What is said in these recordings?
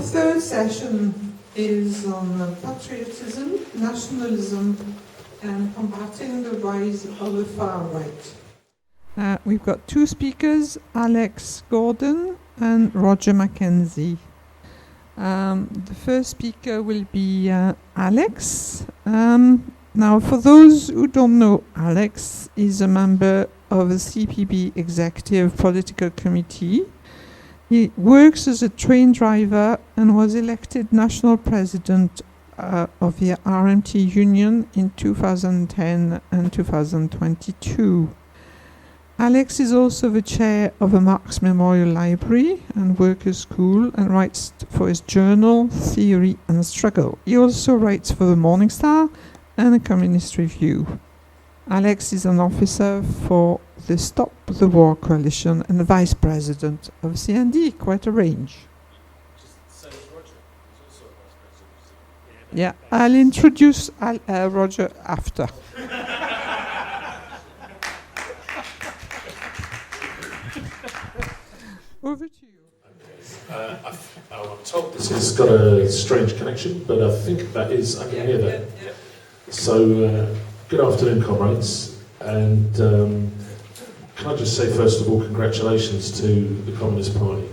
third session is on patriotism, nationalism, and combating the rise of the far right. We've got two speakers, Alex Gordon and Roger McKenzie. The first speaker will be Alex. Now, for those who don't know, Alex is a member of the CPB Executive Political Committee. He works as a train driver and was elected national president of the RMT Union in 2010 and 2022. Alex is also the chair of the Marx Memorial Library and Workers' School and writes for his journal, Theory and Struggle. He also writes for the Morning Star and the Communist Review. Alex is an officer for the Stop the War Coalition and the vice president of CND, quite a range. Yeah, I'll introduce Roger after. Over to you. I'm told this has got a strange connection, but I think that is, I can hear that. Yeah. So, good afternoon, comrades, and can I just say first of all congratulations to the Communist Party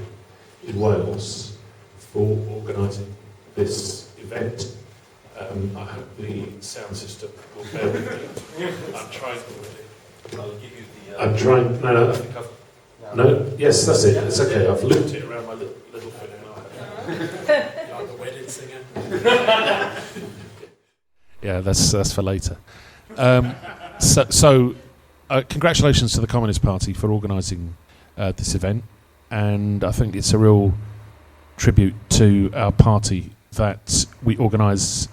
in Wales for organising this event. I hope the sound system will bear with me. I'm trying. I'll give you the. I'm trying. No. Yes, that's it. It's okay. I've looped it around my little foot now. Like the wedding singer. Yeah, that's for later. So congratulations to the Communist Party for organising this event, and I think it's a real tribute to our party that we organise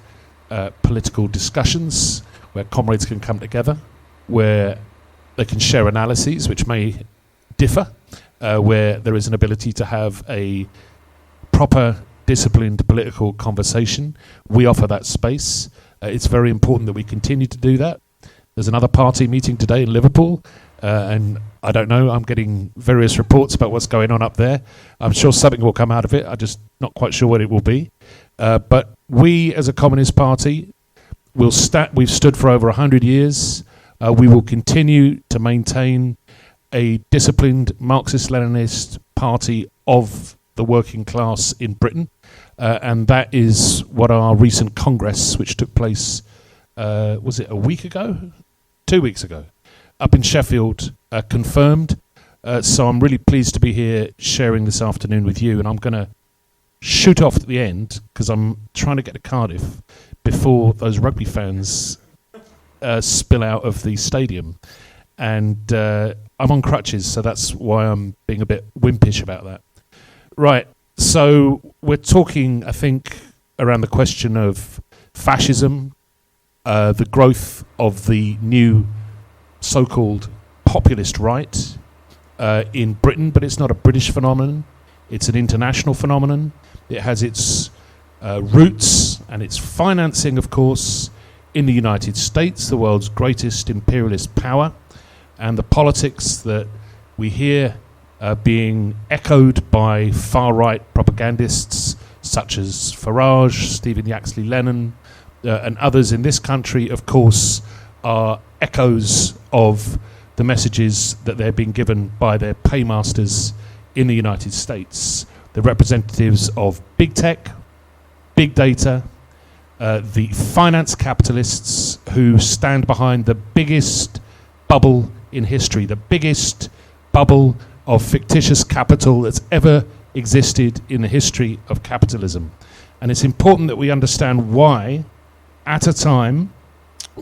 political discussions where comrades can come together, where they can share analyses which may differ, where there is an ability to have a proper, disciplined political conversation. We offer that space. It's very important that we continue to do that. There's another party meeting today in Liverpool, and I don't know, I'm getting various reports about what's going on up there. I'm sure something will come out of it. I'm just not quite sure what it will be. But we, as a Communist Party, we've stood for over 100 years. We will continue to maintain a disciplined Marxist-Leninist party of the working class in Britain. And that is what our recent Congress, which took place, was it a week ago? 2 weeks ago, up in Sheffield, confirmed. So I'm really pleased to be here sharing this afternoon with you, and I'm going to shoot off at the end because I'm trying to get to Cardiff before those rugby fans spill out of the stadium. And I'm on crutches, so that's why I'm being a bit wimpish about that. Right, so we're talking, I think, around the question of fascism, the growth of the new so-called populist right in Britain, but it's not a British phenomenon, it's an international phenomenon. It has its roots and its financing, of course, in the United States, the world's greatest imperialist power, and the politics that we hear being echoed by far-right propagandists such as Farage, Stephen Yaxley-Lennon, and others in this country, of course, are echoes of the messages that they're being given by their paymasters in the United States, the representatives of big tech, big data, the finance capitalists who stand behind the biggest bubble in history, the biggest bubble of fictitious capital that's ever existed in the history of capitalism. And it's important that we understand why, at a time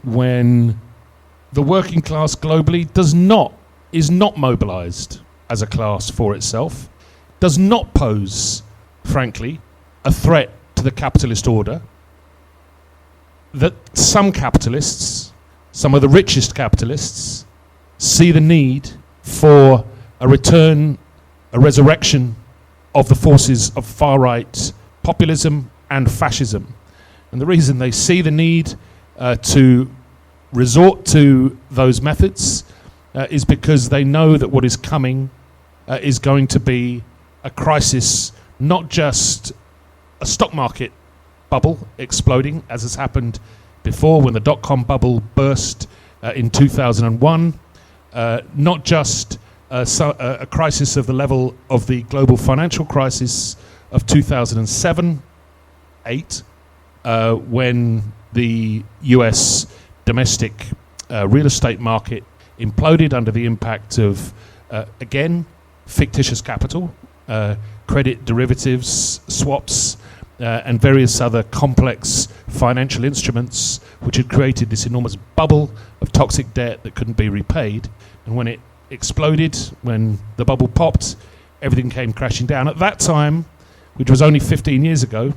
when the working class globally is not mobilized as a class for itself, does not pose, frankly, a threat to the capitalist order, that some capitalists, some of the richest capitalists, see the need for a return, a resurrection of the forces of far-right populism and fascism. And the reason they see the need to resort to those methods is because they know that what is coming is going to be a crisis not just a stock market bubble exploding, as has happened before when the dot-com bubble burst in 2001. Not just a crisis of the level of the global financial crisis of 2007-8, when the US domestic real estate market imploded under the impact of, again, fictitious capital, credit derivatives, swaps, and various other complex financial instruments which had created this enormous bubble of toxic debt that couldn't be repaid. And when it exploded, when the bubble popped, everything came crashing down. At that time, which was only 15 years ago,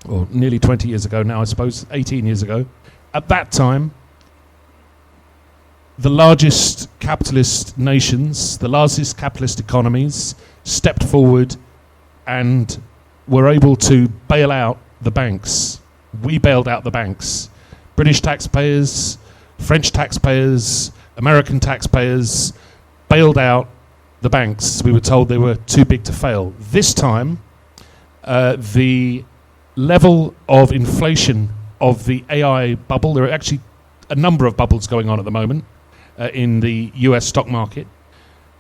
or nearly 20 years ago now, I suppose, 18 years ago, at that time, the largest capitalist nations, the largest capitalist economies, stepped forward and were able to bail out the banks. We bailed out the banks. British taxpayers, French taxpayers, American taxpayers bailed out the banks. We were told they were too big to fail. This time, the level of inflation of the AI bubble, there are actually a number of bubbles going on at the moment in the US stock market.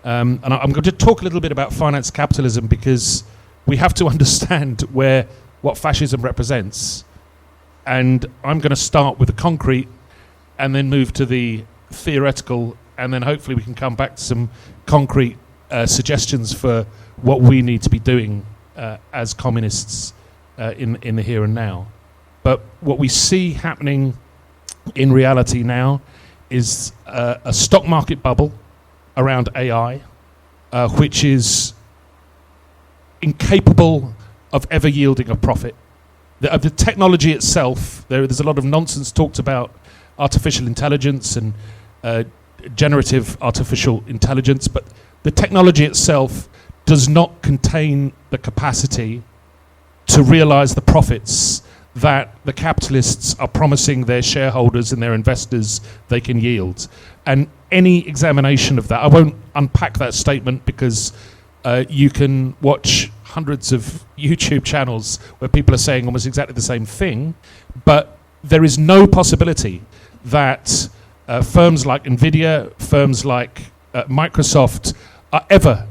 And I'm going to talk a little bit about finance capitalism because we have to understand what fascism represents. And I'm going to start with the concrete and then move to the theoretical, and then hopefully we can come back to some concrete suggestions for what we need to be doing as communists in the here and now. But what we see happening in reality now is a stock market bubble around AI, which is incapable of ever yielding a profit. The technology itself, there's a lot of nonsense talked about artificial intelligence and generative artificial intelligence, but the technology itself does not contain the capacity to realize the profits that the capitalists are promising their shareholders and their investors they can yield. And any examination of that, I won't unpack that statement because you can watch hundreds of YouTube channels where people are saying almost exactly the same thing, but there is no possibility that firms like Nvidia, firms like Microsoft are ever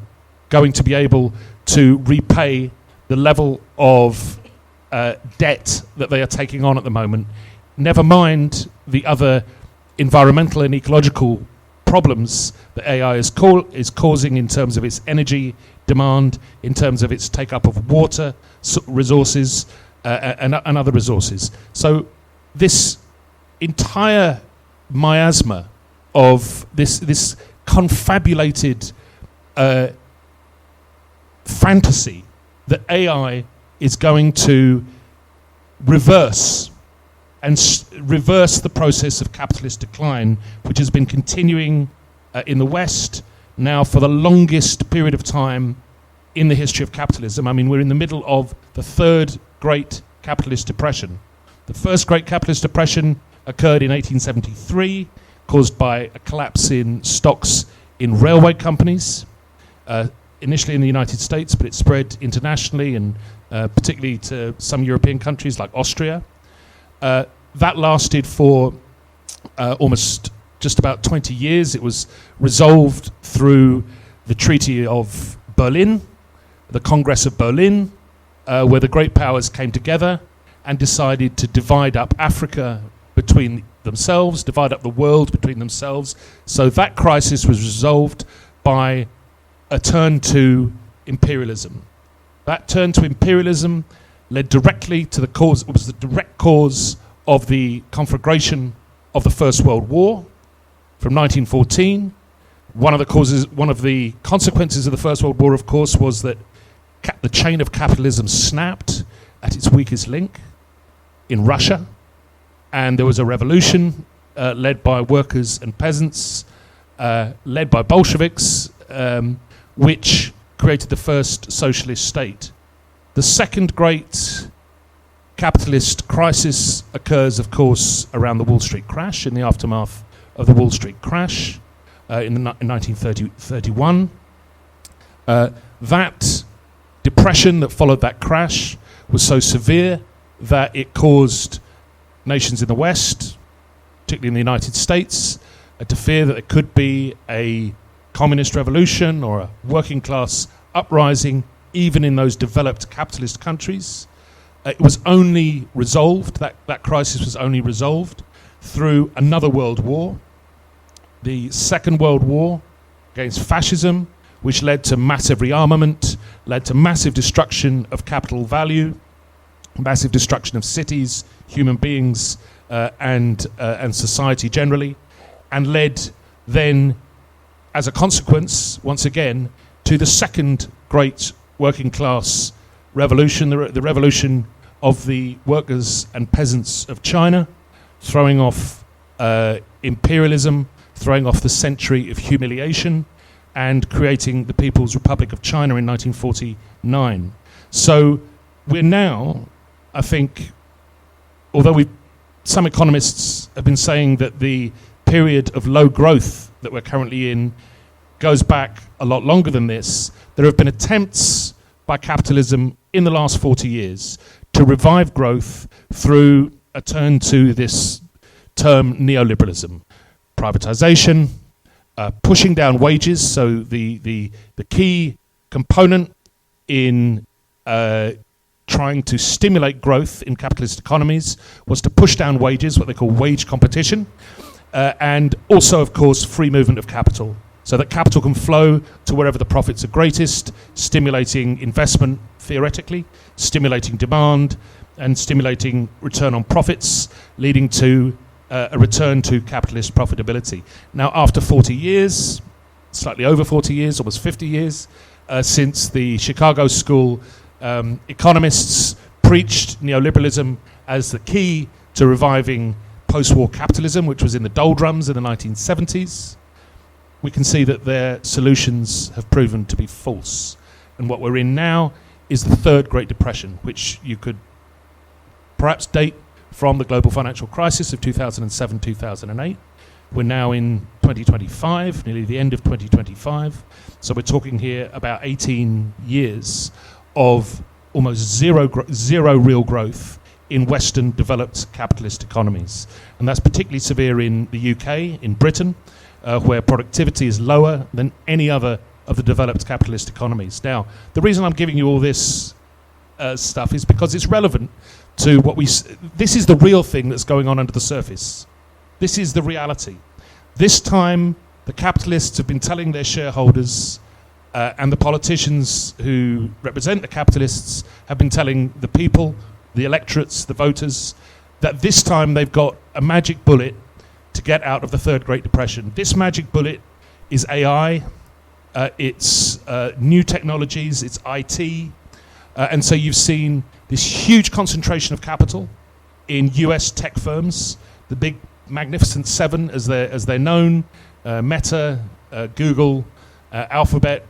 going to be able to repay the level of debt that they are taking on at the moment, never mind the other environmental and ecological problems that AI is causing in terms of its energy demand, in terms of its take-up of water resources and other resources. So this entire miasma of this confabulated fantasy that AI is going to reverse the process of capitalist decline, which has been continuing in the West now for the longest period of time in the history of capitalism. I mean, we're in the middle of the third great capitalist depression. The first great capitalist depression occurred in 1873, caused by a collapse in stocks in railway companies, initially in the United States, but it spread internationally and particularly to some European countries like Austria. That lasted for almost just about 20 years. It was resolved through the Treaty of Berlin, the Congress of Berlin, where the great powers came together and decided to divide up Africa between themselves, divide up the world between themselves. So that crisis was resolved by a turn to imperialism. That turn to imperialism led directly to it was the direct cause of the conflagration of the First World War from 1914. One of the consequences of the First World War, of course, was that the chain of capitalism snapped at its weakest link in Russia, and there was a revolution led by workers and peasants, led by Bolsheviks, which created the first socialist state. The second great capitalist crisis occurs, of course, around the Wall Street crash, in the aftermath of the Wall Street crash in 1931. That depression that followed that crash was so severe that it caused nations in the West, particularly in the United States, to fear that there could be a communist revolution or a working class uprising, even in those developed capitalist countries. It was only resolved, that crisis was only resolved through another world war, the Second World War against fascism, which led to massive rearmament, led to massive destruction of capital value, massive destruction of cities, human beings, and society generally, and led then, as a consequence, once again, to the second great working class revolution, the revolution of the workers and peasants of China, throwing off imperialism, throwing off the century of humiliation, and creating the People's Republic of China in 1949. So we're now, I think, although some economists have been saying that the period of low growth that we're currently in goes back a lot longer than this, there have been attempts by capitalism in the last 40 years to revive growth through a turn to this term neoliberalism. Privatization, pushing down wages. So the key component in trying to stimulate growth in capitalist economies was to push down wages, what they call wage competition, and also, of course, free movement of capital, so that capital can flow to wherever the profits are greatest, stimulating investment theoretically, stimulating demand, and stimulating return on profits, leading to a return to capitalist profitability. Now, after 40 years, slightly over 40 years, almost 50 years, since the Chicago School economists preached neoliberalism as the key to reviving post-war capitalism, which was in the doldrums in the 1970s, we can see that their solutions have proven to be false. And what we're in now is the third Great Depression, which you could perhaps date from the global financial crisis of 2007-2008. We're now in 2025, nearly the end of 2025. So we're talking here about 18 years of almost zero real growth in Western developed capitalist economies. And that's particularly severe in the UK, in Britain, where productivity is lower than any other of the developed capitalist economies. Now, the reason I'm giving you all this stuff is because it's relevant to what this is the real thing that's going on under the surface. This is the reality. This time, the capitalists have been telling their shareholders and the politicians who represent the capitalists have been telling the people, the electorates, the voters, that this time they've got a magic bullet to get out of the third Great Depression. This magic bullet is AI, it's new technologies, it's IT, and so you've seen this huge concentration of capital in US tech firms, the big Magnificent Seven as they're known, Meta, Google, Alphabet,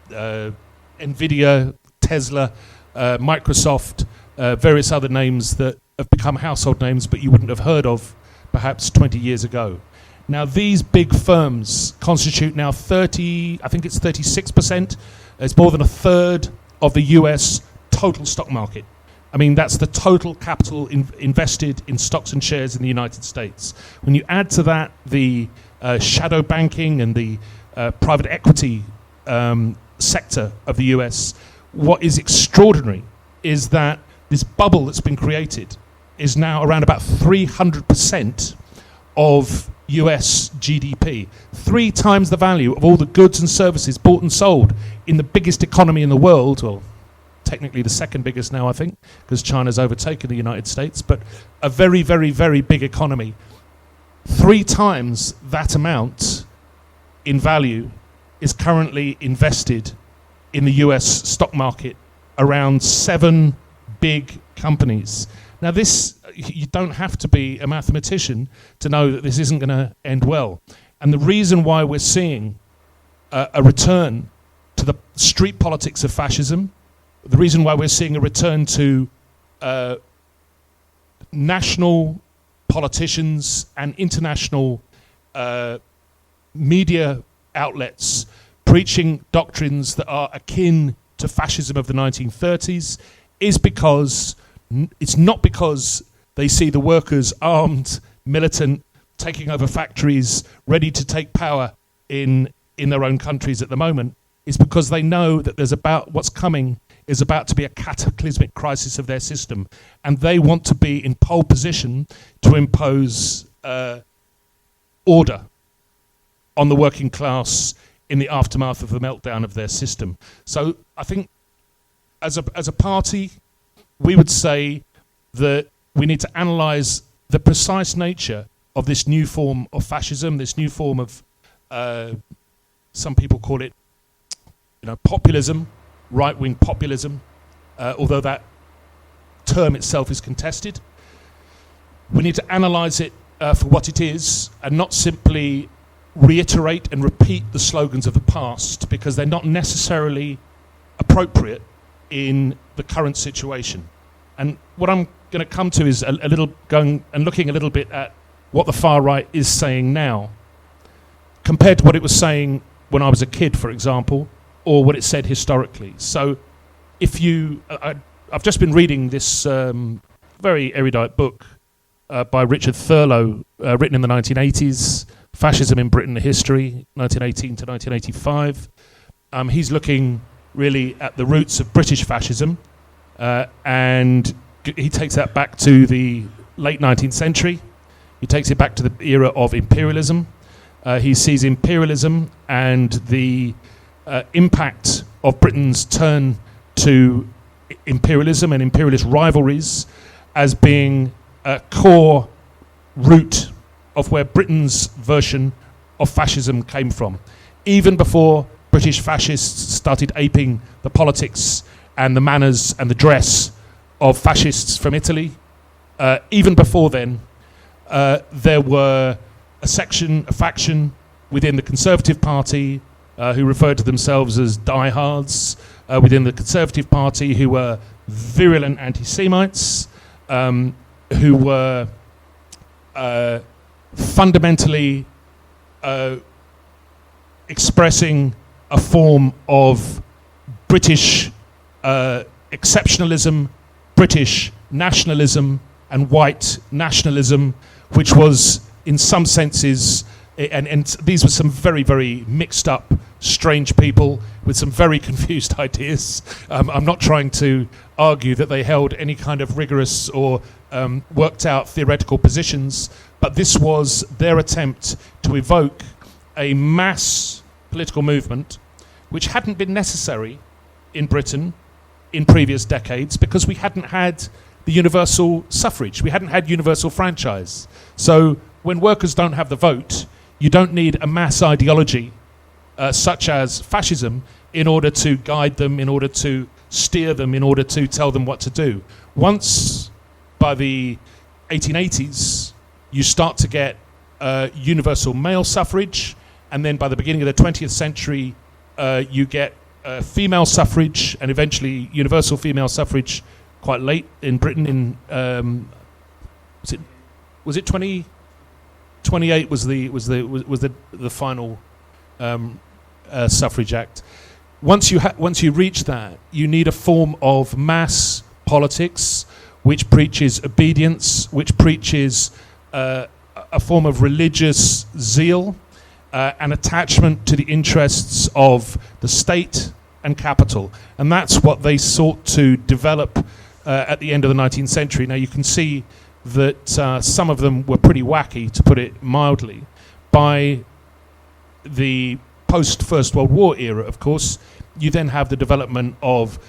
Nvidia, Tesla, Microsoft, various other names that have become household names but you wouldn't have heard of perhaps 20 years ago. Now these big firms constitute now 36%. It's more than a third of the US total stock market. I mean, that's the total capital invested in stocks and shares in the United States. When you add to that the shadow banking and the private equity sector of the US, what is extraordinary is that this bubble that's been created is now around about 300% of US GDP, 3 times the value of all the goods and services bought and sold in the biggest economy in the world, well, technically the second biggest now, I think, because China's overtaken the United States, but a very, very, very big economy. 3 times that amount in value is currently invested in the US stock market, around 7 big companies. Now this, you don't have to be a mathematician to know that this isn't going to end well. And the reason why we're seeing a return to the street politics of fascism, the reason why we're seeing a return to national politicians and international media outlets preaching doctrines that are akin to fascism of the 1930s is because it's not because they see the workers armed, militant, taking over factories, ready to take power in their own countries at the moment. It's because they know that what's coming is about to be a cataclysmic crisis of their system, and they want to be in pole position to impose order on the working class in the aftermath of the meltdown of their system. So I think as a party, we would say that we need to analyse the precise nature of this new form of fascism, this new form of, some people call it, populism, right-wing populism, although that term itself is contested. We need to analyse it for what it is and not simply reiterate and repeat the slogans of the past, because they're not necessarily appropriate in the current situation. And what I'm going to come to is a little going and looking a little bit at what the far right is saying now, compared to what it was saying when I was a kid, for example, or what it said historically. So I've just been reading this very erudite book by Richard Thurlow, written in the 1980s, Fascism in Britain, a History, 1918 to 1985. He's looking really at the roots of British fascism, and he takes that back to the late 19th century. He takes it back to the era of imperialism. He sees imperialism and the impact of Britain's turn to imperialism and imperialist rivalries as being a core root of where Britain's version of fascism came from. Even before British fascists started aping the politics and the manners and the dress of fascists from Italy, even before then, there were a faction within the Conservative Party who referred to themselves as diehards, within the Conservative Party who were virulent anti-Semites, who were fundamentally expressing a form of British exceptionalism, British nationalism, and white nationalism, which was, in some senses, and these were some very, very mixed up, strange people with some very confused ideas. I'm not trying to argue that they held any kind of rigorous or worked out theoretical positions, but this was their attempt to evoke a mass political movement which hadn't been necessary in Britain in previous decades because we hadn't had the universal suffrage, we hadn't had universal franchise. So when workers don't have the vote, you don't need a mass ideology such as fascism in order to guide them, in order to steer them, in order to tell them what to do. Once, by the 1880s, you start to get universal male suffrage, and then by the beginning of the 20th century, you get female suffrage, and eventually universal female suffrage quite late in Britain. In was it 28 was the final suffrage act. Once you reach that, you need a form of mass politics which preaches obedience, which preaches a form of religious zeal, an attachment to the interests of the state and capital. And that's what they sought to develop at the end of the 19th century. Now you can see that some of them were pretty wacky, to put it mildly. By the post-First World War era, of course, you then have the development of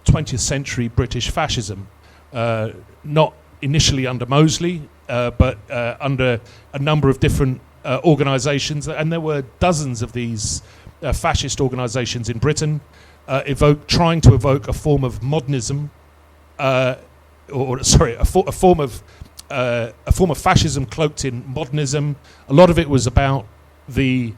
20th century British fascism, not initially under Mosley, but under a number of different organisations, and there were dozens of these fascist organisations in Britain, trying to evoke a form of modernism, a form of fascism cloaked in modernism. A lot of it was about the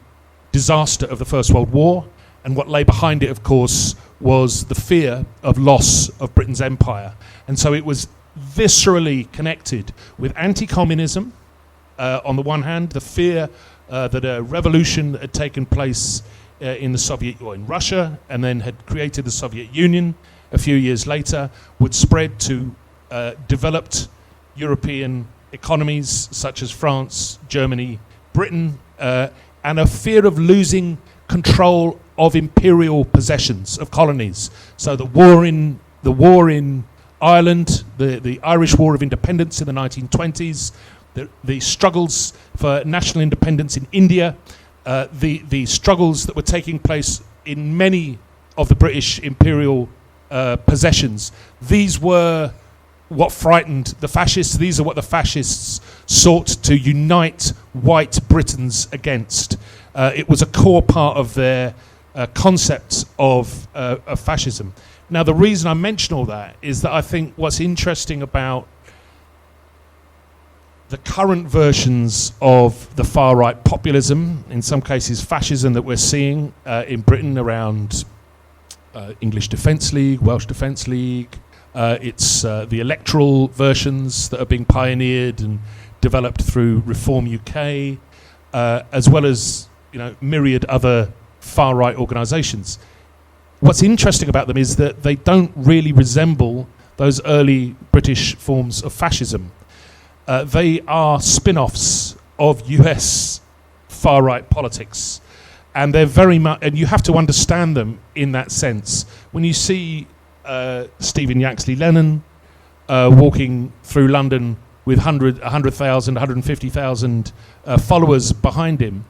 disaster of the First World War, and what lay behind it, of course, was the fear of loss of Britain's empire. And so it was viscerally connected with anti-communism, on the one hand, the fear that a revolution that had taken place in Russia, and then had created the Soviet Union, a few years later would spread to developed European economies such as France, Germany, Britain, and a fear of losing control of imperial possessions, of colonies. So the war in Ireland, the Irish War of Independence in the 1920s, the struggles for national independence in India, the struggles that were taking place in many of the British imperial possessions. These were what frightened the fascists. These are what the fascists sought to unite white Britons against. It was a core part of their concept of fascism. Now, the reason I mention all that is that I think what's interesting about the current versions of the far-right populism, in some cases fascism, that we're seeing in Britain around English Defence League, Welsh Defence League, it's the electoral versions that are being pioneered and developed through Reform UK, as well as myriad other far-right organisations. What's interesting about them is that they don't really resemble those early British forms of fascism. They are spin-offs of US far-right politics, and they're very much, and you have to understand them in that sense. When you see Stephen Yaxley Lennon walking through London with 100,000, 150,000 followers behind him,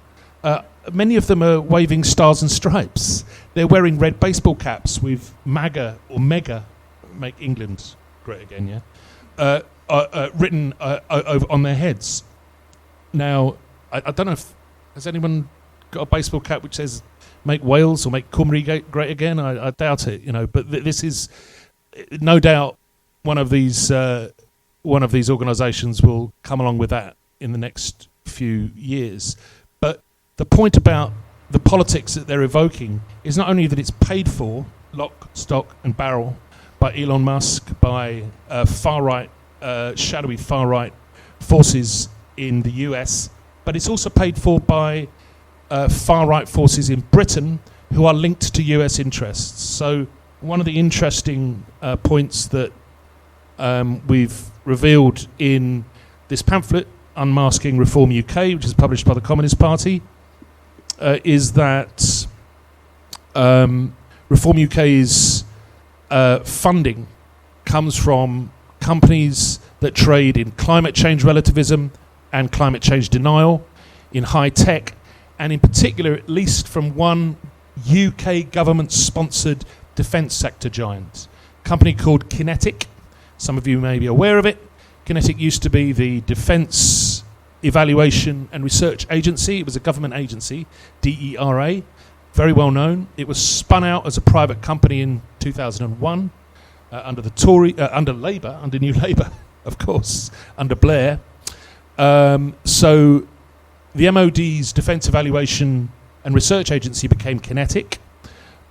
many of them are waving stars and stripes. They're wearing red baseball caps with MAGA or MEGA, Make England Great Again, written on their heads. Now, I don't know if, has anyone got a baseball cap which says Make Wales or Make Cymru Great Again? I doubt it, but this is no doubt one of these organisations will come along with that in the next few years. But the point about the politics that they're evoking is not only that it's paid for, lock, stock and barrel, by Elon Musk, by far-right, shadowy far-right forces in the US, but it's also paid for by far-right forces in Britain who are linked to US interests. So one of the interesting points that we've revealed in this pamphlet, Unmasking Reform UK, which is published by the Communist Party, is that Reform UK's funding comes from companies that trade in climate change relativism and climate change denial, in high tech, and in particular, at least from one UK government-sponsored defence sector giant, a company called Kinetic. Some of you may be aware of it. Kinetic used to be the Defence Evaluation and Research Agency. It was a government agency, DERA, very well known. It was spun out as a private company in 2001 under New Labour, of course, under Blair. So the MOD's Defence Evaluation and Research Agency became Kinetic.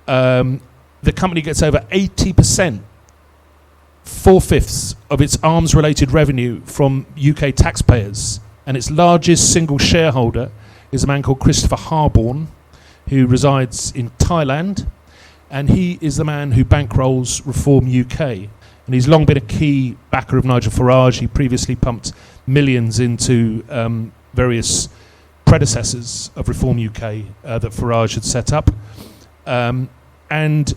The company gets over 80%, 4/5 of its arms-related revenue from UK taxpayers, and its largest single shareholder is a man called Christopher Harborne, who resides in Thailand, and he is the man who bankrolls Reform UK. And he's long been a key backer of Nigel Farage. He previously pumped millions into various predecessors of Reform UK that Farage had set up. And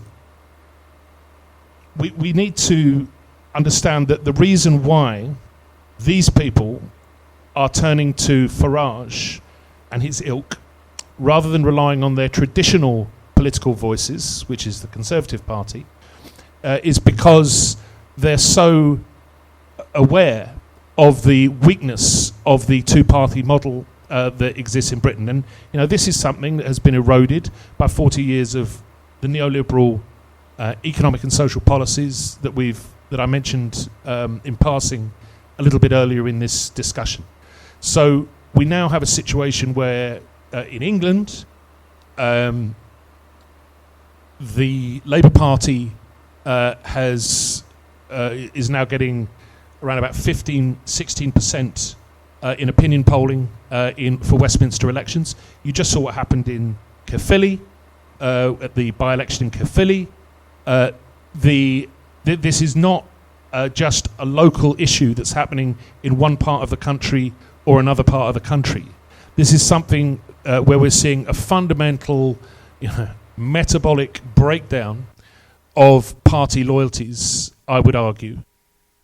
we need to understand that the reason why these people are turning to Farage and his ilk, rather than relying on their traditional political voices, which is the Conservative Party, is because they're so aware of the weakness of the two-party model that exists in Britain. And this is something that has been eroded by 40 years of the neoliberal economic and social policies that I mentioned in passing a little bit earlier in this discussion. So we now have a situation where in England, the Labour Party is now getting around about 16% in opinion polling for Westminster elections. You just saw what happened in Caerphilly, at the by-election in Caerphilly. this is not just a local issue that's happening in one part of the country or another part of the country. This is something where we're seeing a fundamental, metabolic breakdown of party loyalties, I would argue.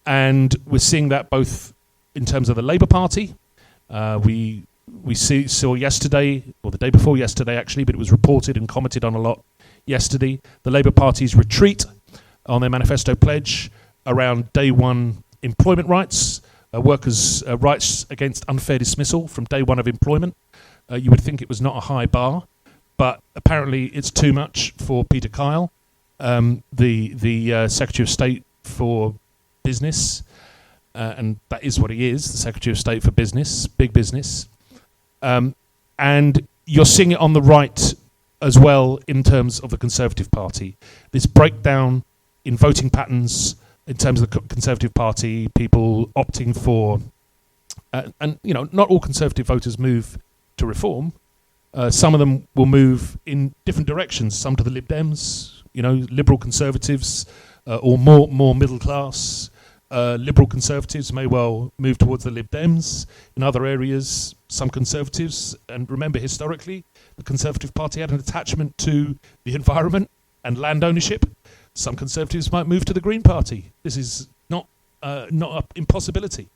And we're seeing that both in terms of the Labour Party. We saw yesterday, or the day before yesterday actually, but it was reported and commented on a lot yesterday, the Labour Party's retreat on their manifesto pledge around day one employment rights, workers' rights against unfair dismissal from day one of employment. You would think it was not a high bar, but apparently it's too much for Peter Kyle, the Secretary of State for Business, and that is what he is, the Secretary of State for Business, big business. And you're seeing it on the right as well in terms of the Conservative Party. This breakdown in voting patterns in terms of the Conservative Party, people opting for, and not all Conservative voters move to reform. Some of them will move in different directions. Some to the Lib Dems, liberal Conservatives, or more middle class. Liberal Conservatives may well move towards the Lib Dems. In other areas, some Conservatives, and remember historically, the Conservative Party had an attachment to the environment and land ownership. Some Conservatives might move to the Green Party. This is not an impossibility.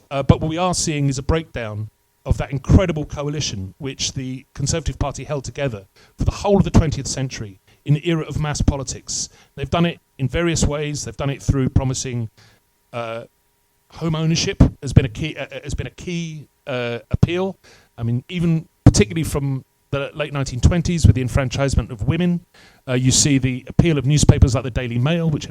But what we are seeing is a breakdown of that incredible coalition which the Conservative Party held together for the whole of the 20th century in the era of mass politics. They've done it in various ways. They've done it through promising home ownership has been a key appeal. I mean, even particularly from the late 1920s with the enfranchisement of women, you see the appeal of newspapers like the Daily Mail, which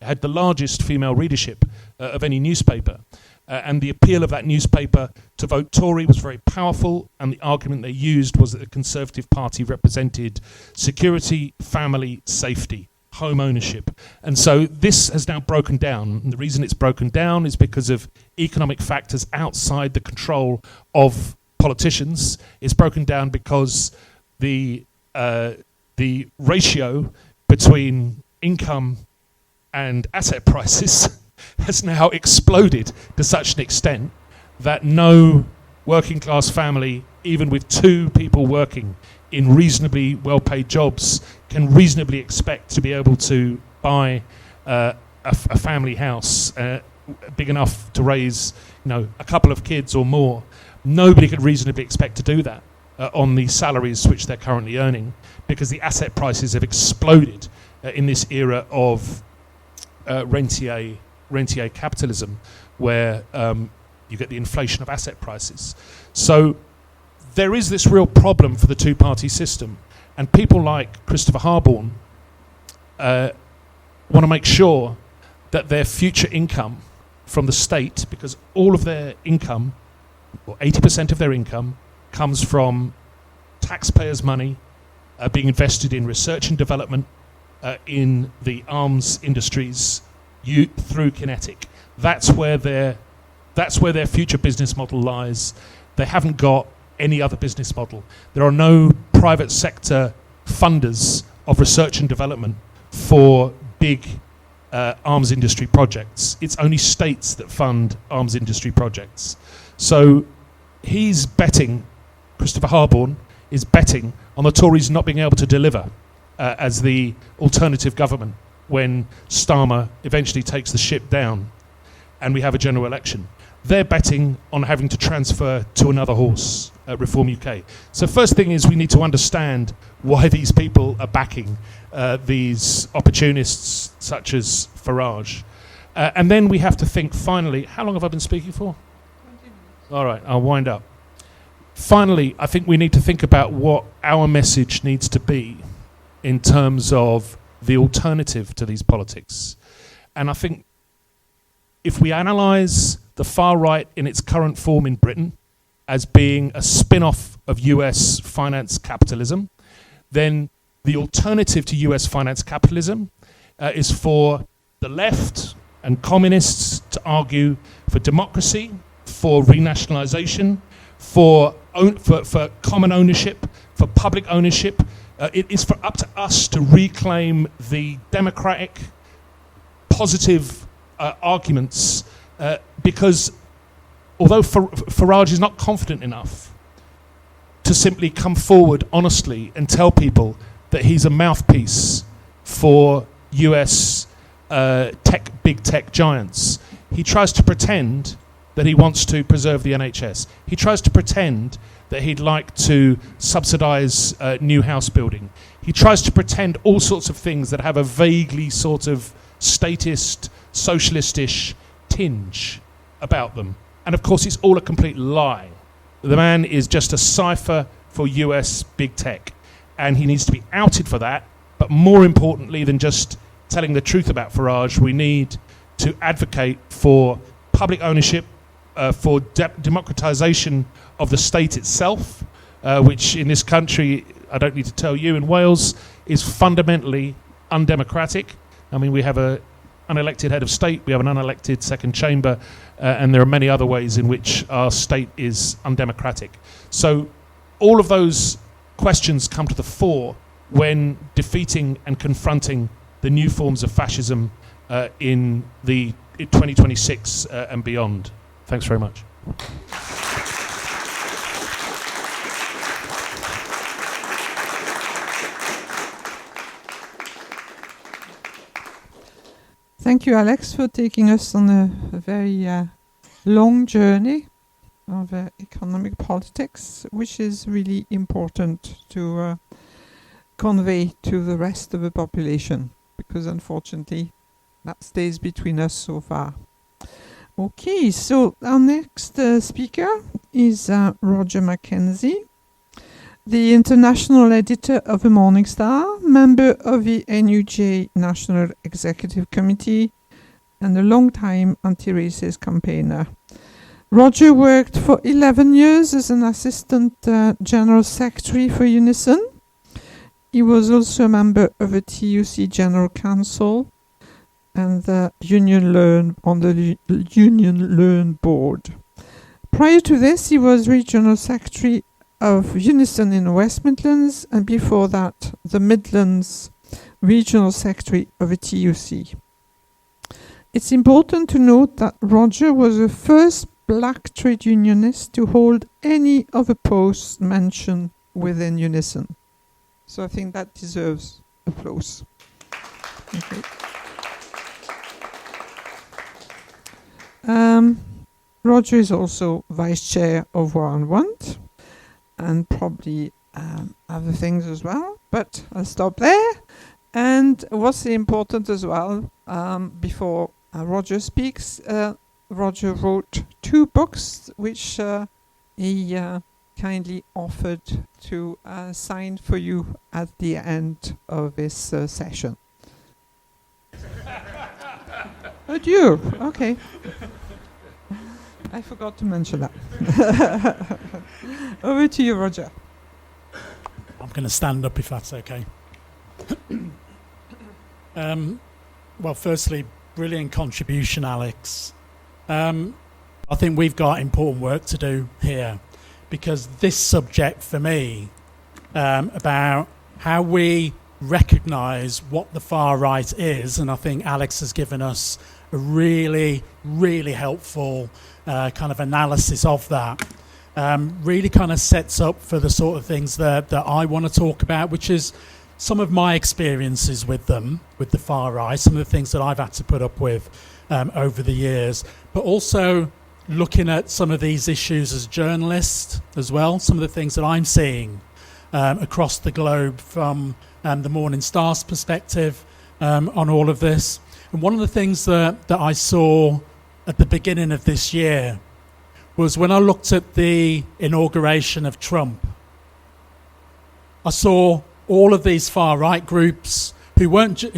had the largest female readership of any newspaper. And the appeal of that newspaper to vote Tory was very powerful, and the argument they used was that the Conservative Party represented security, family, safety, home ownership. And so this has now broken down. And the reason it's broken down is because of economic factors outside the control of politicians. It's broken down because the ratio between income and asset prices has now exploded to such an extent that no working class family, even with two people working in reasonably well-paid jobs, can reasonably expect to be able to buy a family house big enough to raise, a couple of kids or more. Nobody could reasonably expect to do that on the salaries which they're currently earning, because the asset prices have exploded in this era of rentier capitalism, where you get the inflation of asset prices. So there is this real problem for the two-party system, and people like Christopher Harborne want to make sure that their future income from the state, because all of their income, or 80% of their income, comes from taxpayers' money being invested in research and development in the arms industries through Kinetic. That's where their future business model lies. They haven't got any other business model. There are no private sector funders of research and development for big arms industry projects. It's only states that fund arms industry projects. So he's betting, Christopher Harborne is betting on the Tories not being able to deliver as the alternative government when Starmer eventually takes the ship down and we have a general election. They're betting on having to transfer to another horse, Reform UK. So first thing is we need to understand why these people are backing these opportunists such as Farage. And then we have to think finally, how long have I been speaking for? 20 minutes. All right, I'll wind up. Finally, I think we need to think about what our message needs to be in terms of the alternative to these politics. And I think if we analyse the far right in its current form in Britain as being a spin-off of US finance capitalism, then the alternative to US finance capitalism is for the left and communists to argue for democracy, for renationalisation, for common ownership, for public ownership, It is up to us to reclaim the democratic, positive arguments, because although Farage is not confident enough to simply come forward honestly and tell people that he's a mouthpiece for US big tech giants, he tries to pretend that he wants to preserve the NHS. He tries to pretend that he'd like to subsidise new house building. He tries to pretend all sorts of things that have a vaguely sort of statist, socialist-ish tinge about them. And of course, it's all a complete lie. The man is just a cipher for US big tech, and he needs to be outed for that. But more importantly than just telling the truth about Farage, we need to advocate for public ownership, for democratisation of the state itself, which in this country, I don't need to tell you, in Wales, is fundamentally undemocratic. I mean, we have an unelected head of state, we have an unelected second chamber, and there are many other ways in which our state is undemocratic. So all of those questions come to the fore when defeating and confronting the new forms of fascism in 2026 and beyond. Thanks very much. Thank you, Alex, for taking us on a very long journey of economic politics, which is really important to convey to the rest of the population, because unfortunately that stays between us so far. Okay, so our next speaker is Roger McKenzie, the international editor of the Morning Star, member of the NUJ National Executive Committee, and a long-time anti-racist campaigner. Roger worked for 11 years as an assistant general secretary for Unison. He was also a member of the TUC General Council and the Union Learn Board. Prior to this, he was regional secretary of Unison in the West Midlands, and before that, the Midlands regional secretary of the TUC. It's important to note that Roger was the first black trade unionist to hold any of the posts mentioned within Unison. So I think that deserves applause. Okay. Roger is also vice chair of War and Want, and probably other things as well, but I'll stop there. And what's important as well, before Roger speaks, Roger wrote 2 books which he kindly offered to sign for you at the end of this session. Oh, do you? Okay. I forgot to mention that. Over to you, Roger. I'm going to stand up if that's okay. Well, firstly, brilliant contribution, Alex. I think we've got important work to do here, because this subject for me, about how we recognise what the far right is, and I think Alex has given us a really, really helpful kind of analysis of that, really kind of sets up for the sort of things that I want to talk about, which is some of my experiences with them, with the far right, some of the things that I've had to put up with over the years, but also looking at some of these issues as a journalist as well, some of the things that I'm seeing across the globe from the Morning Star's perspective on all of this. And one of the things that I saw at the beginning of this year was when I looked at the inauguration of Trump, I saw all of these far-right groups who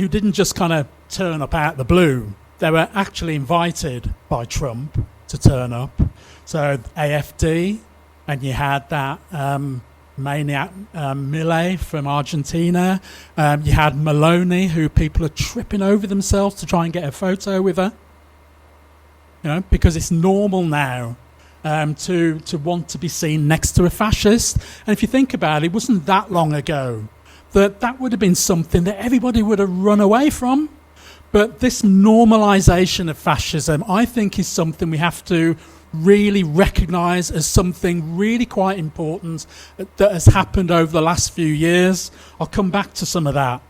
didn't just kind of turn up out of the blue. They were actually invited by Trump to turn up. So AFD, and you had that maniac Milei from Argentina. You had Maloney, who people are tripping over themselves to try and get a photo with her. You know, because it's normal now to want to be seen next to a fascist. And if you think about it, it wasn't that long ago that would have been something that everybody would have run away from. But this normalisation of fascism, I think, is something we have to really recognise as something really quite important that has happened over the last few years. I'll come back to some of that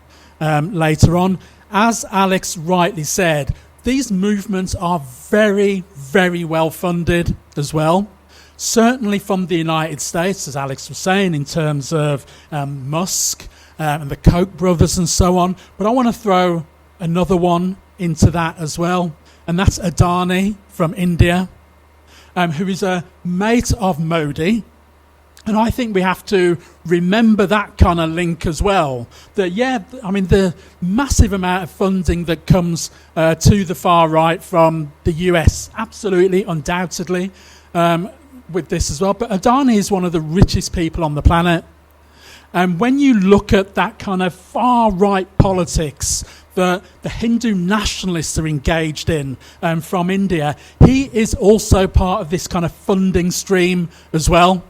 later on. As Alex rightly said, these movements are very, very well funded as well. Certainly from the United States, as Alex was saying, in terms of Musk and the Koch brothers and so on. But I want to throw another one into that as well, and that's Adani from India, who is a mate of Modi. And I think we have to remember that kind of link as well. That, yeah, I mean, the massive amount of funding that comes to the far right from the US, absolutely, undoubtedly, with this as well. But Adani is one of the richest people on the planet. And when you look at that kind of far right politics that the Hindu nationalists are engaged in from India, he is also part of this kind of funding stream as well.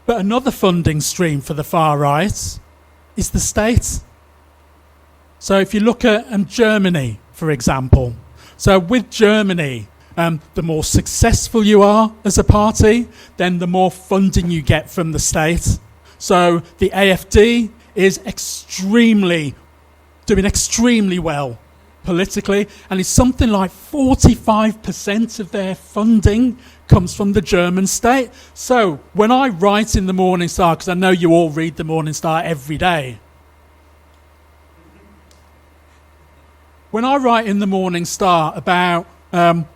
But another funding stream for the far right is the state. So if you look at Germany, for example, so with Germany, the more successful you are as a party, then the more funding you get from the state. So the AfD is doing extremely well politically, and it's something like 45% of their funding comes from the German state. So when I write in the Morning Star, because I know you all read the Morning Star every day, when I write in the Morning Star about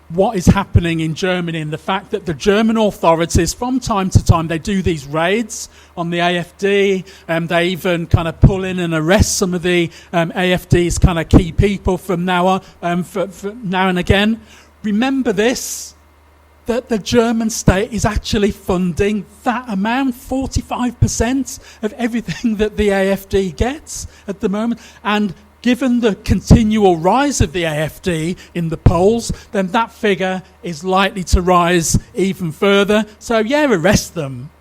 what is happening in Germany and the fact that the German authorities, from time to time, they do these raids on the AfD, and they even kind of pull in and arrest some of the AfD's kind of key people from now on, for now and again. Remember this, that the German state is actually funding that amount, 45% of everything that the AfD gets at the moment. And given the continual rise of the AfD in the polls, then that figure is likely to rise even further. So yeah, arrest them.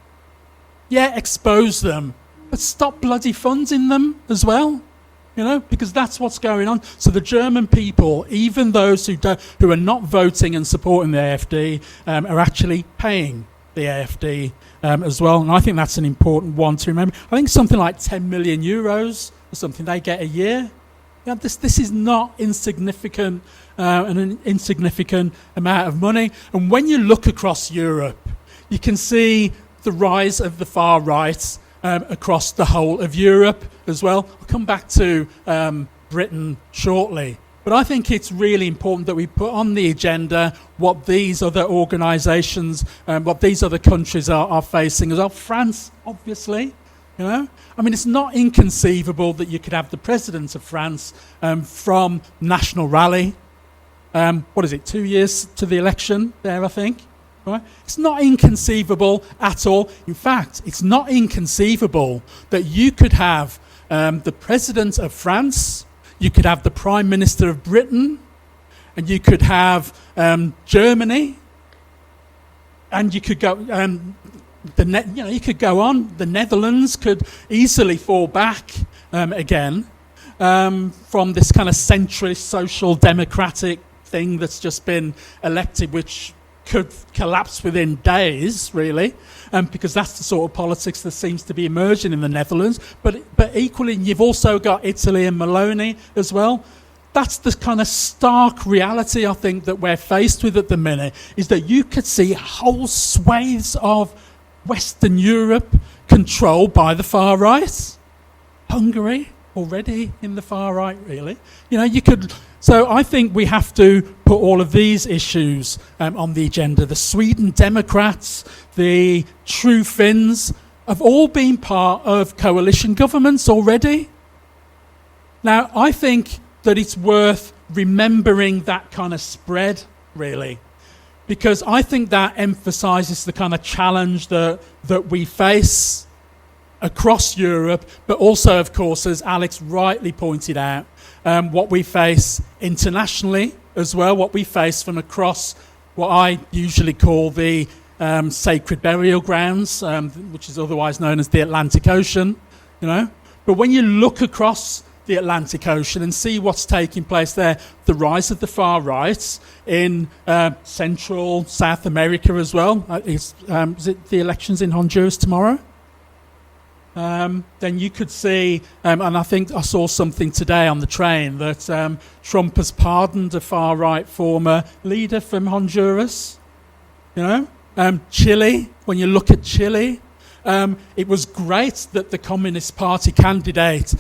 Yeah, expose them. But stop bloody funding them as well. You know, because that's what's going on. So the German people, even those who are not voting and supporting the AfD, are actually paying the AfD as well. And I think that's an important one to remember. I think something like 10 million euros or something they get a year. Yeah, this is not insignificant, an insignificant amount of money. And when you look across Europe, you can see the rise of the far right across the whole of Europe as well. I'll come back to Britain shortly. But I think it's really important that we put on the agenda what these other organisations, what these other countries are facing as well. France, obviously. You know, I mean, it's not inconceivable that you could have the president of France from National Rally. What is it, 2 years to the election there, I think? Right? It's not inconceivable at all. In fact, it's not inconceivable that you could have the president of France, you could have the prime minister of Britain, and you could have Germany, and you could go... you could go on. The Netherlands could easily fall back again from this kind of centrist social democratic thing that's just been elected, which could collapse within days, really, because that's the sort of politics that seems to be emerging in the Netherlands. But equally, you've also got Italy and Meloni as well. That's the kind of stark reality, I think, that we're faced with at the minute, is that you could see whole swathes of Western Europe controlled by the far right. Hungary already in the far right, really. You know, you could. So I think we have to put all of these issues on the agenda. The Sweden Democrats, the True Finns, have all been part of coalition governments already. Now, I think that it's worth remembering that kind of spread, really. Because I think that emphasises the kind of challenge that we face across Europe, but also, of course, as Alex rightly pointed out, what we face internationally as well, what we face from across what I usually call the sacred burial grounds, which is otherwise known as the Atlantic Ocean, you know. But when you look across the Atlantic Ocean and see what's taking place there, the rise of the far right in Central South America as well. Is it the elections in Honduras tomorrow? Then you could see, and I think I saw something today on the train, that Trump has pardoned a far right former leader from Honduras. Chile, when you look at Chile, it was great that the Communist Party candidate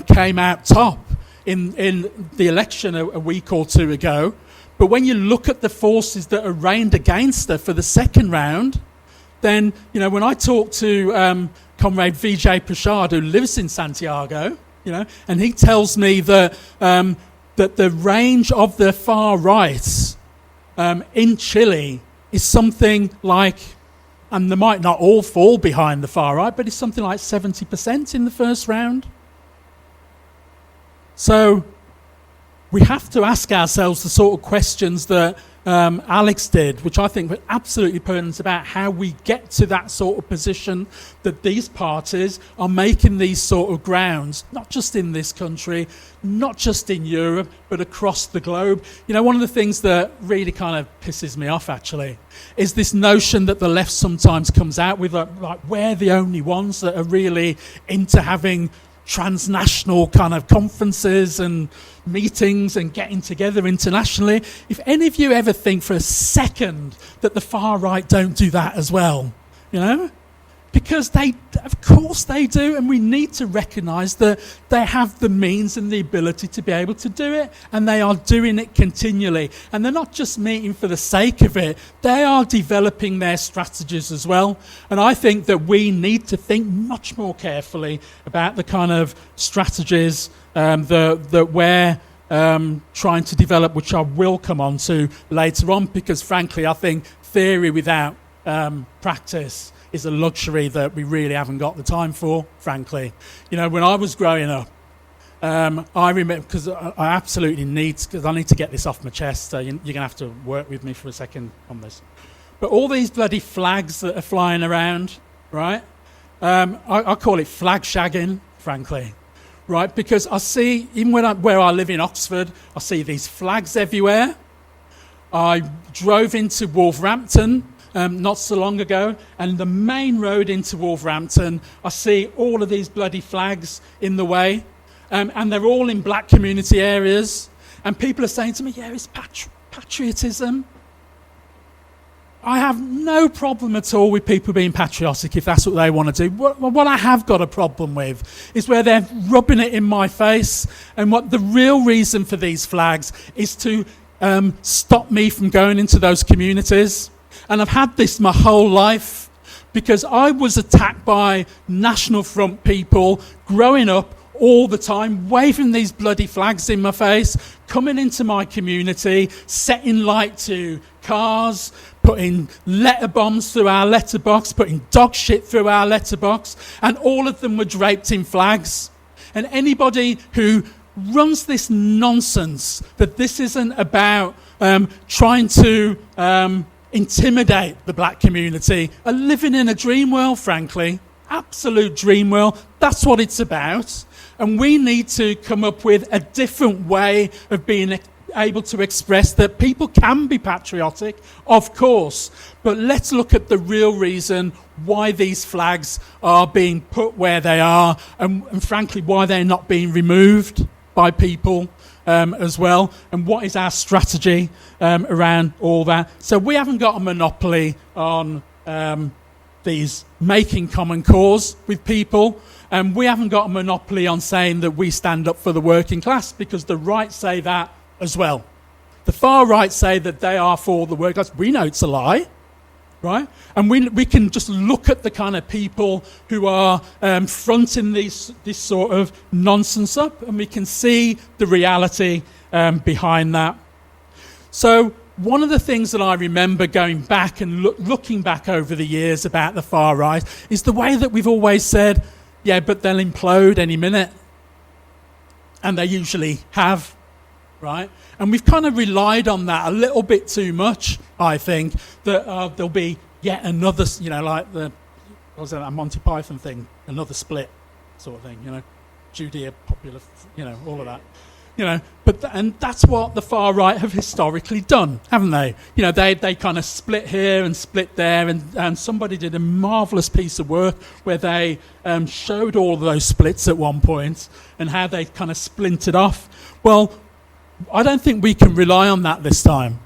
came out top in the election a week or two ago. But when you look at the forces that are arraigned against her for the second round, then, when I talk to Comrade Vijay Prashad, who lives in Santiago, and he tells me that that the range of the far right in Chile is something like, and they might not all fall behind the far right, but it's something like 70% in the first round. So we have to ask ourselves the sort of questions that Alex did, which I think were absolutely pertinent about how we get to that sort of position that these parties are making these sort of grounds, not just in this country, not just in Europe, but across the globe. One of the things that really kind of pisses me off, actually, is this notion that the left sometimes comes out with, like we're the only ones that are really into having transnational kind of conferences and meetings and getting together internationally. If any of you ever think for a second that the far right don't do that as well, because of course they do, and we need to recognise that they have the means and the ability to be able to do it, and they are doing it continually. And they're not just meeting for the sake of it, they are developing their strategies as well. And I think that we need to think much more carefully about the kind of strategies that we're trying to develop, which I will come on to later on, because frankly I think theory without practice is a luxury that we really haven't got the time for, frankly. When I was growing up, I remember, because I absolutely because I need to get this off my chest, so you're going to have to work with me for a second on this. But all these bloody flags that are flying around, right? I call it flag shagging, frankly, right? Because I see, even where I live in Oxford, I see these flags everywhere. I drove into Wolverhampton not so long ago, and the main road into Wolverhampton, I see all of these bloody flags in the way, and they're all in black community areas, and people are saying to me, yeah, it's patriotism. I have no problem at all with people being patriotic if that's what they want to do. What I have got a problem with is where they're rubbing it in my face, and what the real reason for these flags is to stop me from going into those communities. And I've had this my whole life, because I was attacked by National Front people growing up all the time, waving these bloody flags in my face, coming into my community, setting light to cars, putting letter bombs through our letterbox, putting dog shit through our letterbox, and all of them were draped in flags. And anybody who runs this nonsense that this isn't about trying to intimidate the black community are living in a dream world, frankly. Absolute dream world. That's what it's about. And we need to come up with a different way of being able to express that people can be patriotic, of course, but let's look at the real reason why these flags are being put where they are, and frankly why they're not being removed by people as well, and what is our strategy around all that. So we haven't got a monopoly on these making common cause with people, and we haven't got a monopoly on saying that we stand up for the working class, because the right say that as well. The far right say that they are for the working class. We know it's a lie, right? And we can just look at the kind of people who are fronting this sort of nonsense up, and we can see the reality behind that. So one of the things that I remember going back and looking back over the years about the far right is the way that we've always said, yeah, but they'll implode any minute. And they usually have, right? And we've kind of relied on that a little bit too much, I think, that there'll be yet another, like what was that Monty Python thing, another split sort of thing, Judea popular, all of that. And that's what the far right have historically done, haven't they? They kind of split here and split there, and somebody did a marvellous piece of work where they showed all of those splits at one point and how they kind of splintered off. Well, I don't think we can rely on that this time.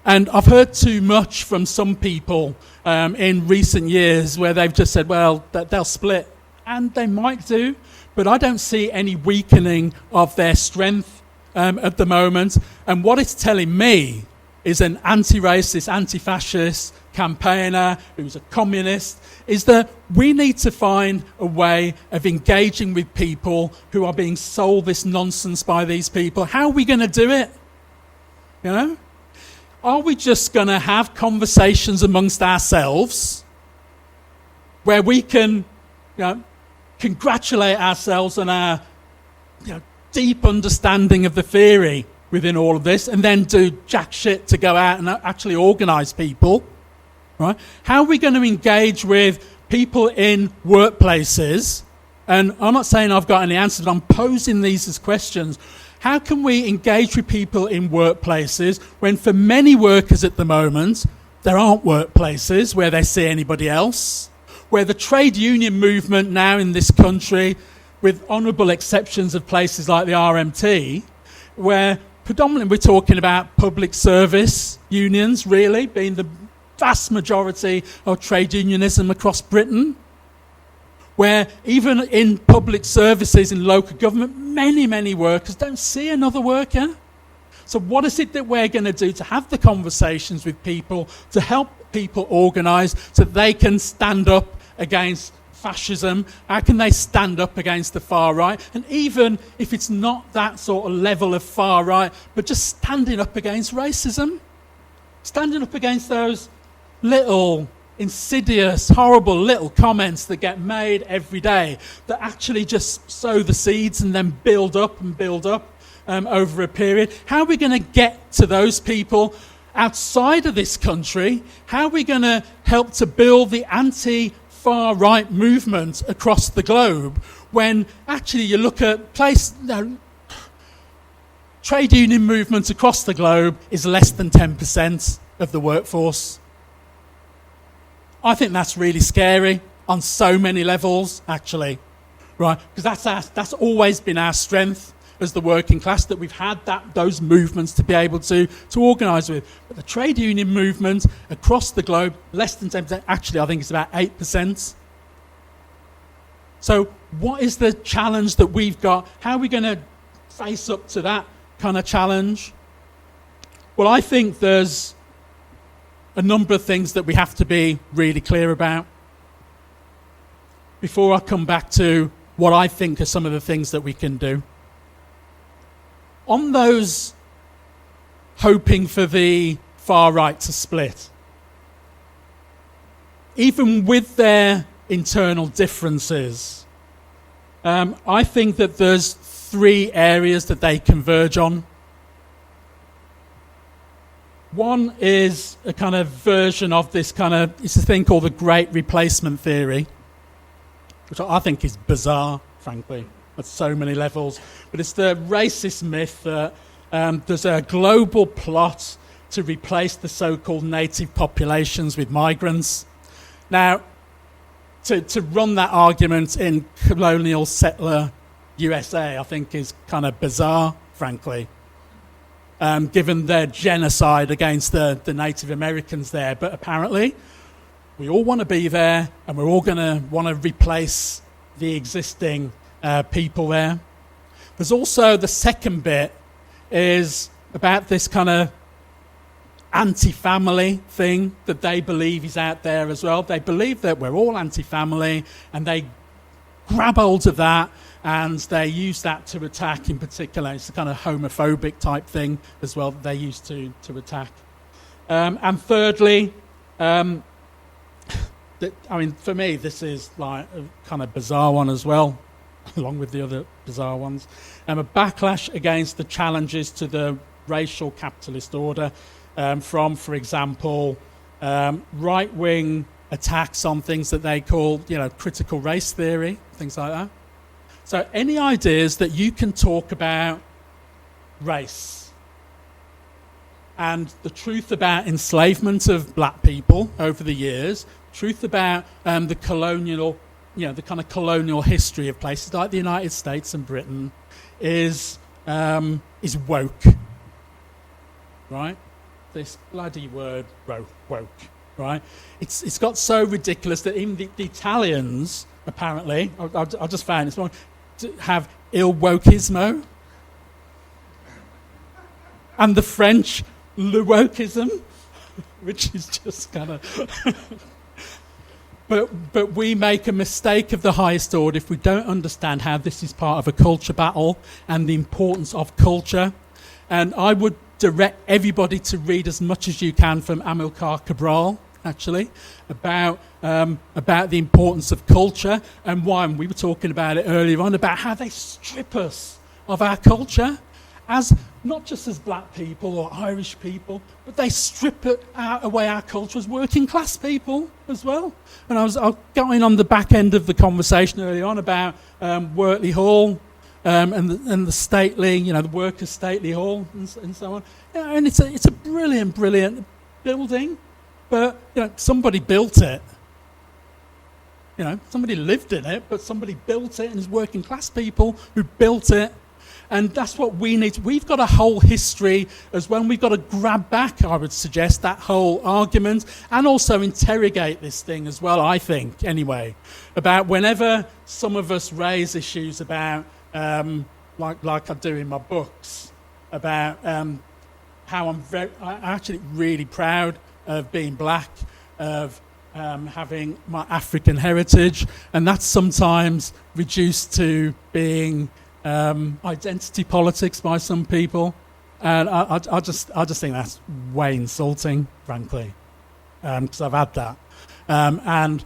And I've heard too much from some people in recent years where they've just said, well, they'll split, and they might do. But I don't see any weakening of their strength at the moment. And what it's telling me is an anti-racist, anti-fascist campaigner who's a communist, is that we need to find a way of engaging with people who are being sold this nonsense by these people. How are we going to do it? Are we just going to have conversations amongst ourselves where we can, congratulate ourselves on our deep understanding of the theory within all of this, and then do jack shit to go out and actually organise people, right? How are we going to engage with people in workplaces? And I'm not saying I've got any answers, but I'm posing these as questions. How can we engage with people in workplaces when for many workers at the moment, there aren't workplaces where they see anybody else? Where the trade union movement now in this country, with honourable exceptions of places like the RMT, where predominantly we're talking about public service unions, really, being the vast majority of trade unionism across Britain, where even in public services in local government, many, many workers don't see another worker. So what is it that we're going to do to have the conversations with people, to help people organise so they can stand up against fascism? How can they stand up against the far right? And even if it's not that sort of level of far right, but just standing up against racism, standing up against those little insidious, horrible little comments that get made every day that actually just sow the seeds and then build up over a period. How are we going to get to those people outside of this country? How are we going to help to build the anti-far right movement across the globe when actually you look at trade union movements across the globe is less than 10% of the workforce? I think that's really scary on so many levels, actually, right? Because that's always been our strength as the working class, that we've had those movements to be able to organise with. But the trade union movement across the globe, less than 10%. Actually, I think it's about 8%. So what is the challenge that we've got? How are we going to face up to that kind of challenge? Well, I think there's a number of things that we have to be really clear about. Before I come back to what I think are some of the things that we can do. On those hoping for the far right to split, even with their internal differences, I think that there's 3 areas that they converge on. One is a kind of version of this it's a thing called the Great Replacement Theory, which I think is bizarre, frankly, at so many levels. But it's the racist myth that there's a global plot to replace the so-called native populations with migrants. Now, to run that argument in colonial settler USA, I think is kind of bizarre, frankly. Given their genocide against the Native Americans there. But apparently, we all want to be there, and we're all going to want to replace the existing people there. There's also the second bit is about this kind of anti-family thing that they believe is out there as well. They believe that we're all anti-family, and they grab hold of that, and they use that to attack in particular. It's a kind of homophobic type thing as well that they use to attack. And thirdly, for me, this is like a kind of bizarre one as well, along with the other bizarre ones. A backlash against the challenges to the racial capitalist order from, for example, right-wing attacks on things that they call, critical race theory, things like that. So any ideas that you can talk about race and the truth about enslavement of black people over the years, truth about the colonial, the kind of colonial history of places like the United States and Britain is woke, right? This bloody word, woke, right? It's got so ridiculous that even the Italians, apparently, I just found this one, have il wokeismo, and the French le wokeism, which is just kind of... But we make a mistake of the highest order if we don't understand how this is part of a culture battle and the importance of culture. And I would direct everybody to read as much as you can from Amilcar Cabral, actually, about the importance of culture and why, and we were talking about it earlier on, about how they strip us of our culture, as not just as black people or Irish people, but they strip away our culture as working class people as well. And I was going on the back end of the conversation earlier on about Wortley Hall and the stately, the workers' stately hall and so on. And it's a brilliant building, but somebody built it. Somebody lived in it, but somebody built it, and it's working class people who built it. And that's what we need. We've got a whole history as well. We've got to grab back, I would suggest, that whole argument and also interrogate this thing as well, I think, anyway, about whenever some of us raise issues about, like I do in my books, about how I'm actually really proud of being black, of having my African heritage, and that's sometimes reduced to being... identity politics by some people, and I just think that's way insulting, frankly, because I've had that. And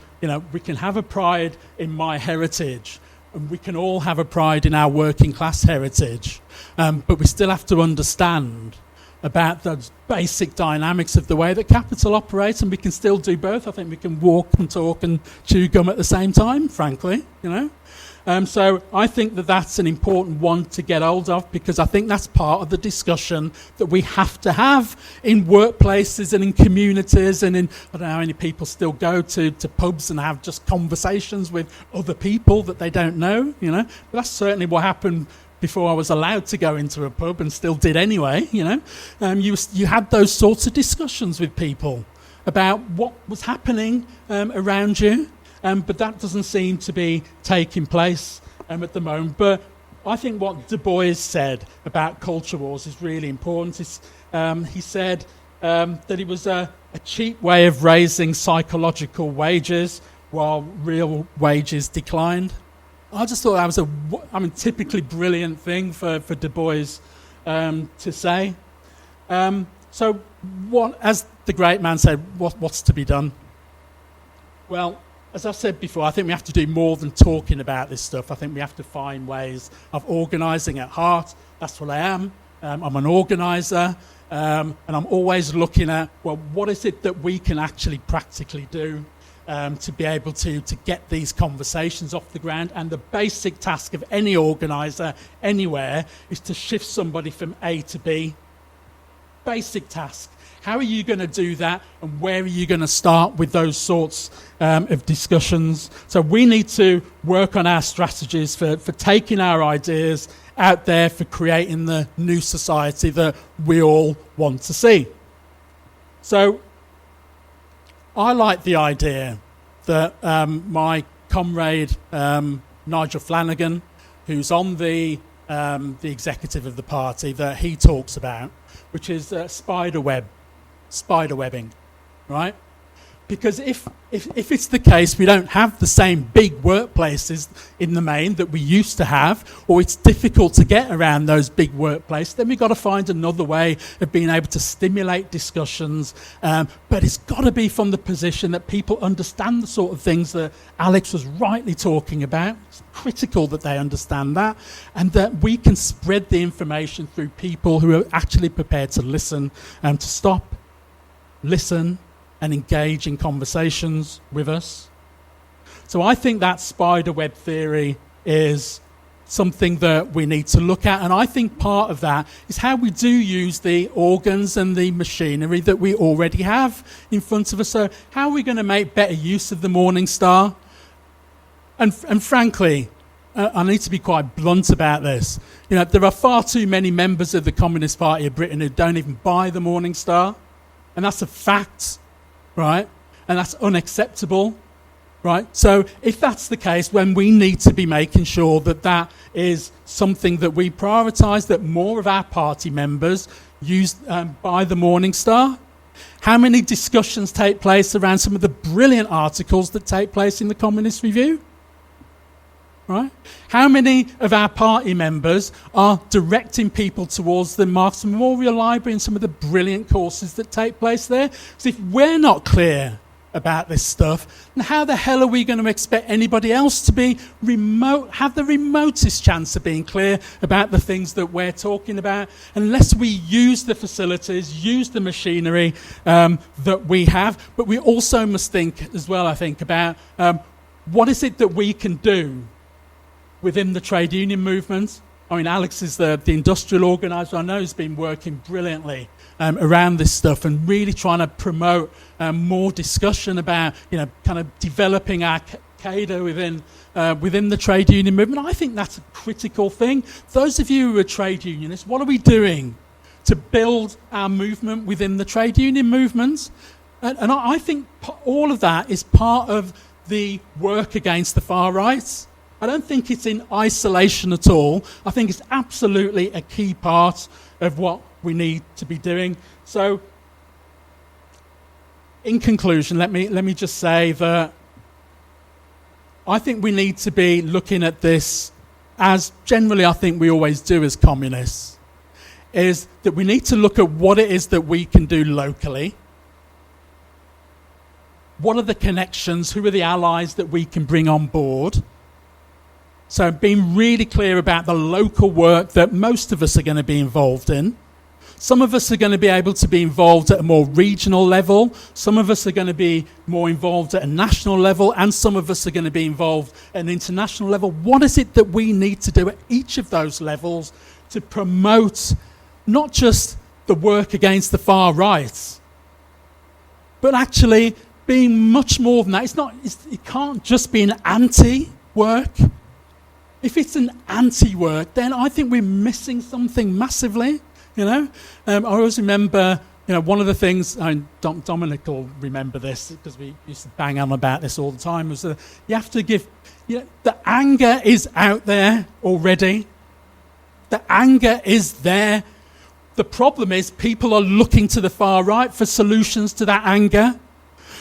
we can have a pride in my heritage, and we can all have a pride in our working class heritage, but we still have to understand about the basic dynamics of the way that capital operates, and we can still do both. I think we can walk and talk and chew gum at the same time, frankly, So I think that that's an important one to get hold of, because I think that's part of the discussion that we have to have in workplaces and in communities, and I don't know how many people still go to pubs and have just conversations with other people that they don't know, But that's certainly what happened before I was allowed to go into a pub, and still did anyway, You had those sorts of discussions with people about what was happening around you. But that doesn't seem to be taking place at the moment. But I think what Du Bois said about culture wars is really important. He said that it was a cheap way of raising psychological wages while real wages declined. I just thought that was a typically brilliant thing for Du Bois to say. So what, as the great man said, what's to be done? Well, as I said before, I think we have to do more than talking about this stuff. I think we have to find ways of organising at heart. That's what I am. I'm an organiser, and I'm always looking at, well, what is it that we can actually practically do to be able to get these conversations off the ground. And the basic task of any organiser anywhere is to shift somebody from A to B. Basic task. How are you going to do that, and where are you going to start with those sorts of discussions? So we need to work on our strategies for taking our ideas out there, for creating the new society that we all want to see. So I like the idea that my comrade Nigel Flanagan, who's on the executive of the party, that he talks about, which is spiderwebbing, right? Because if it's the case we don't have the same big workplaces in the main that we used to have, or it's difficult to get around those big workplaces, then we've got to find another way of being able to stimulate discussions. But it's got to be from the position that people understand the sort of things that Alex was rightly talking about. It's critical that they understand that, and that we can spread the information through people who are actually prepared to listen and to stop, listen, and engage in conversations with us. So I think that spiderweb theory is something that we need to look at. And I think part of that is how we do use the organs and the machinery that we already have in front of us. So how are we going to make better use of the Morning Star? And frankly, I need to be quite blunt about this. You know, there are far too many members of the Communist Party of Britain who don't even buy the Morning Star. And that's a fact, right? And that's unacceptable. Right, so if that's the case, then we need to be making sure that that is something that we prioritise, that more of our party members use buy the Morning Star. How many discussions take place around some of the brilliant articles that take place in the Communist Review? Right? How many of our party members are directing people towards the Marx Memorial Library and some of the brilliant courses that take place there? So if we're not clear about this stuff, and how the hell are we going to expect anybody else to be have the remotest chance of being clear about the things that we're talking about, unless we use the facilities, use the machinery that we have. But we also must think as well, I think, about what is it that we can do within the trade union movement. I mean, Alex is the industrial organiser. I know he's been working brilliantly around this stuff and really trying to promote more discussion about, you know, kind of developing our cadre within the trade union movement. I think that's a critical thing. Those of you who are trade unionists, what are we doing to build our movement within the trade union movement? And I think all of that is part of the work against the far right. I don't think it's in isolation at all. I think it's absolutely a key part of what we need to be doing. So, in conclusion, let me just say that I think we need to be looking at this, as generally I think we always do as communists, is that we need to look at what it is that we can do locally. What are the connections? Who are the allies that we can bring on board? So being really clear about the local work that most of us are going to be involved in. Some of us are going to be able to be involved at a more regional level. Some of us are going to be more involved at a national level. And some of us are going to be involved at an international level. What is it that we need to do at each of those levels to promote not just the work against the far right, but actually being much more than that? It can't just be an anti-work. If it's an anti-work, then I think we're missing something massively, you know. I always remember, you know, one of the things, Dominic will remember this because we used to bang on about this all the time, was that you have to give, you know, the anger is out there already. The anger is there. The problem is people are looking to the far right for solutions to that anger.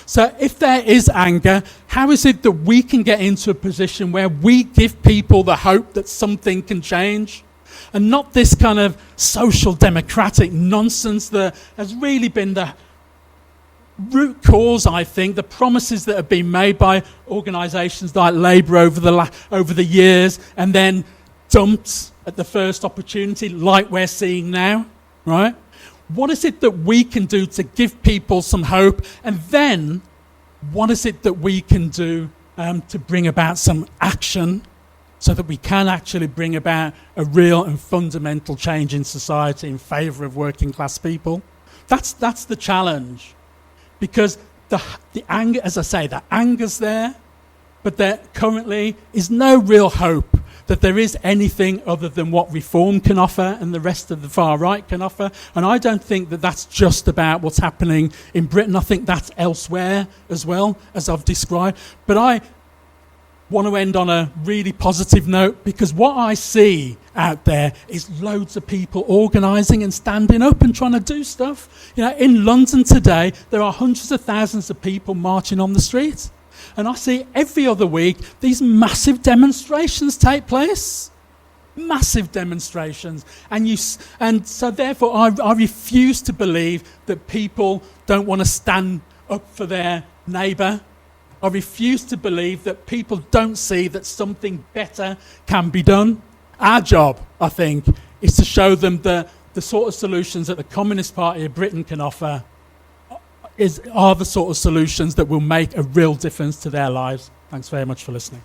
So if there is anger, how is it that we can get into a position where we give people the hope that something can change? And not this kind of social democratic nonsense that has really been the root cause, I think, the promises that have been made by organisations like Labour over the years and then dumped at the first opportunity, like we're seeing now, right? What is it that we can do to give people some hope? And then, what is it that we can do to bring about some action so that we can actually bring about a real and fundamental change in society in favour of working class people? That's the challenge. Because the anger, as I say, the anger's there, but there currently is no real hope that there is anything other than what reform can offer and the rest of the far right can offer. And I don't think that that's just about what's happening in Britain. I think that's elsewhere as well, as I've described. But I want to end on a really positive note, because what I see out there is loads of people organising and standing up and trying to do stuff. You know, in London today, there are hundreds of thousands of people marching on the streets. And I see every other week these massive demonstrations take place. Massive demonstrations. And so therefore I refuse to believe that people don't want to stand up for their neighbour. I refuse to believe that people don't see that something better can be done. Our job, I think, is to show them the sort of solutions that the Communist Party of Britain can offer are the sort of solutions that will make a real difference to their lives. Thanks very much for listening.